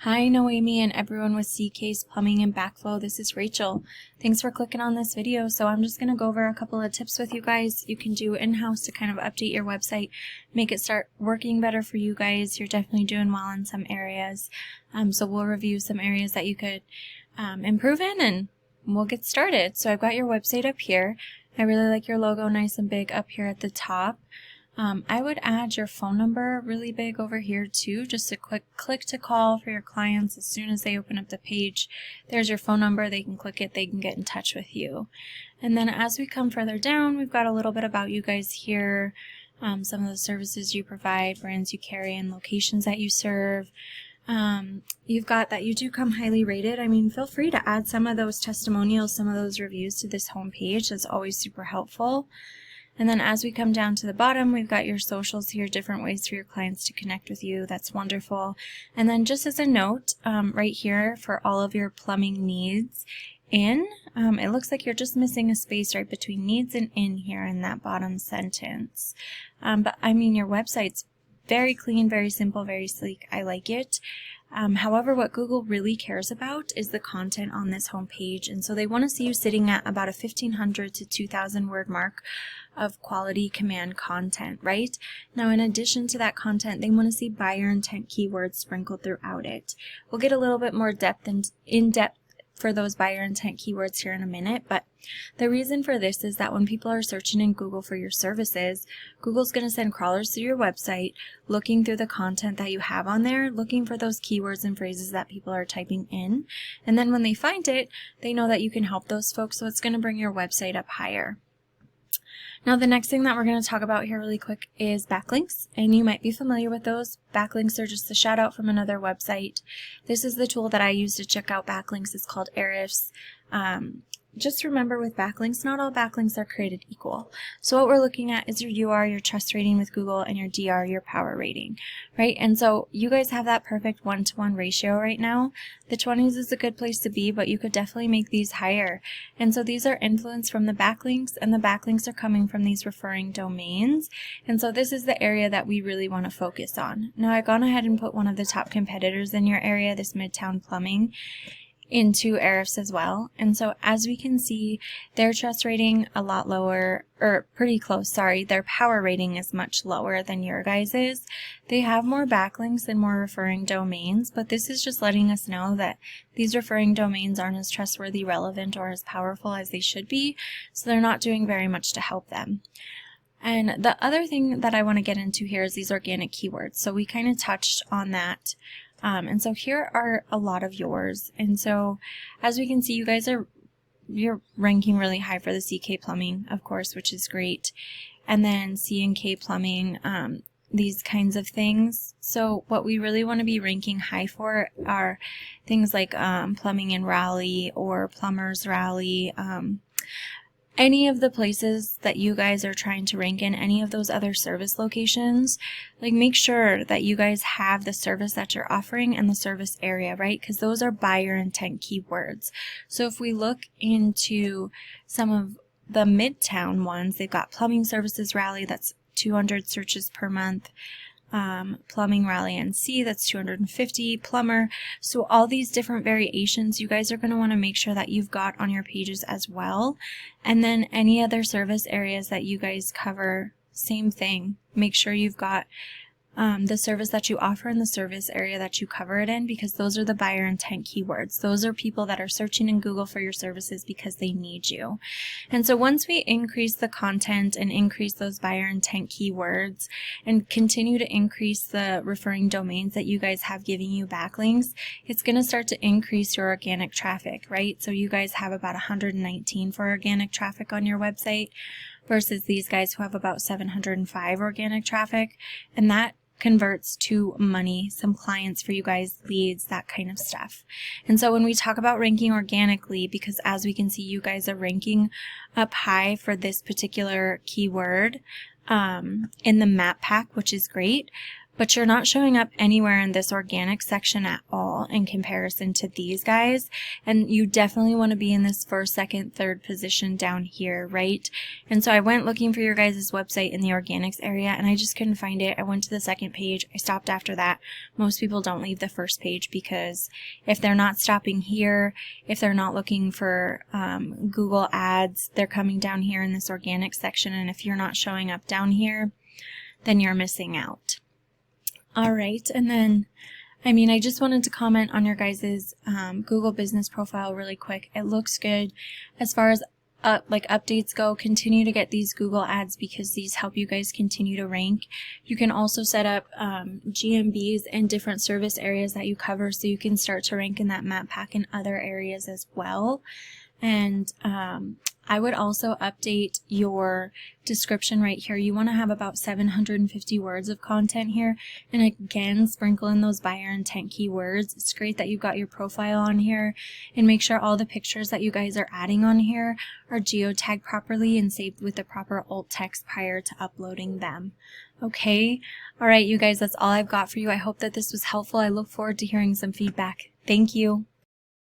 Hi Noemi and everyone with CK's Plumbing and Backflow. This is Rachel. Thanks for clicking on this video. So I'm just going to go over a couple of tips with you guys you can do in-house to kind of update your website, make it start working better for you guys. You're definitely doing well in some areas. So we'll review some areas that you could improve in, and we'll get started. So I've got your website up here. I really like your logo nice and big up here at the top. I would add your phone number really big over here too, just a quick click to call for your clients as soon as they open up the page. There's your phone number, they can click it, they can get in touch with you. And then as we come further down, we've got a little bit about you guys here, some of the services you provide, brands you carry, and locations that you serve. You've got that you do come highly rated. I mean, feel free to add some of those testimonials, some of those reviews to this homepage. That's always super helpful. And then as we come down to the bottom, we've got your socials here, different ways for your clients to connect with you. That's wonderful. And then just as a note, right here for all of your plumbing needs it looks like you're just missing a space right between needs and in here in that bottom sentence. But I mean, your website's very clean, very simple, very sleek. I like it. However, what Google really cares about is the content on this homepage, and so they want to see you sitting at about a 1,500 to 2,000 word mark of quality command content, right? Now, in addition to that content, they want to see buyer intent keywords sprinkled throughout it. We'll get a little bit more depth and in-depth for those buyer intent keywords here in a minute, but the reason for this is that when people are searching in Google for your services, Google's going to send crawlers to your website looking through the content that you have on there, looking for those keywords and phrases that people are typing in, and then when they find it, they know that you can help those folks, so it's going to bring your website up higher. Now, the next thing that we're going to talk about here really quick is backlinks, and you might be familiar with those. Backlinks are just a shout out from another website. This is the tool that I use to check out backlinks. It's called Ahrefs. Just remember, with backlinks, not all backlinks are created equal. So what we're looking at is your UR, your trust rating with Google, and your DR, your power rating, right? And so you guys have that perfect 1-to-1 ratio right now. The 20s is a good place to be, but you could definitely make these higher. And so these are influenced from the backlinks, and the backlinks are coming from these referring domains. And so this is the area that we really want to focus on. Now, I've gone ahead and put one of the top competitors in your area, this Midtown Plumbing, into Ahrefs as well. And so as we can see, their trust rating a lot lower, or pretty close, sorry, their power rating is much lower than your guys's. They have more backlinks and more referring domains, but this is just letting us know that these referring domains aren't as trustworthy, relevant, or as powerful as they should be, so they're not doing very much to help them. And the other thing that I want to get into here is these organic keywords. So we kind of touched on that. And so here are a lot of yours. And so as we can see, you guys you're ranking really high for the CK Plumbing, of course, which is great. And then C&K Plumbing, these kinds of things. So what we really want to be ranking high for are things like Plumbing in Raleigh or Plumbers Raleigh, any of the places that you guys are trying to rank in, any of those other service locations, like make sure that you guys have the service that you're offering and the service area, right? Because those are buyer intent keywords. So if we look into some of the Midtown ones, they've got Plumbing Services Raleigh, that's 200 searches per month. Plumbing Raleigh NC, that's 250, Plumber. So all these different variations you guys are going to want to make sure that you've got on your pages as well. And then any other service areas that you guys cover, same thing. Make sure you've got the service that you offer in the service area that you cover it in, because those are the buyer intent keywords. Those are people that are searching in Google for your services because they need you. And so once we increase the content and increase those buyer intent keywords and continue to increase the referring domains that you guys have giving you backlinks, it's going to start to increase your organic traffic, right? So you guys have about 119 for organic traffic on your website versus these guys who have about 705 organic traffic, and that converts to money, some clients for you guys, leads, that kind of stuff. And so when we talk about ranking organically, because as we can see, you guys are ranking up high for this particular keyword in the map pack, which is great. but you're not showing up anywhere in this organic section at all in comparison to these guys. And you definitely want to be in this first, second, third position down here, right? And so I went looking for your guys' website in the organics area, and I just couldn't find it. I went to the second page. I stopped after that. Most people don't leave the first page because if they're not stopping here, if they're not looking for Google ads, they're coming down here in this organic section, and if you're not showing up down here, then you're missing out. All right, and then, I just wanted to comment on your guys' Google business profile really quick. It looks good. As far as updates go, continue to get these Google ads because these help you guys continue to rank. You can also set up GMBs in different service areas that you cover so you can start to rank in that map pack in other areas as well. And I would also update your description right here. You want to have about 750 words of content here. And again, sprinkle in those buyer intent keywords. It's great that you've got your profile on here. And make sure all the pictures that you guys are adding on here are geotagged properly and saved with the proper alt text prior to uploading them. Okay? All right, you guys, that's all I've got for you. I hope that this was helpful. I look forward to hearing some feedback. Thank you.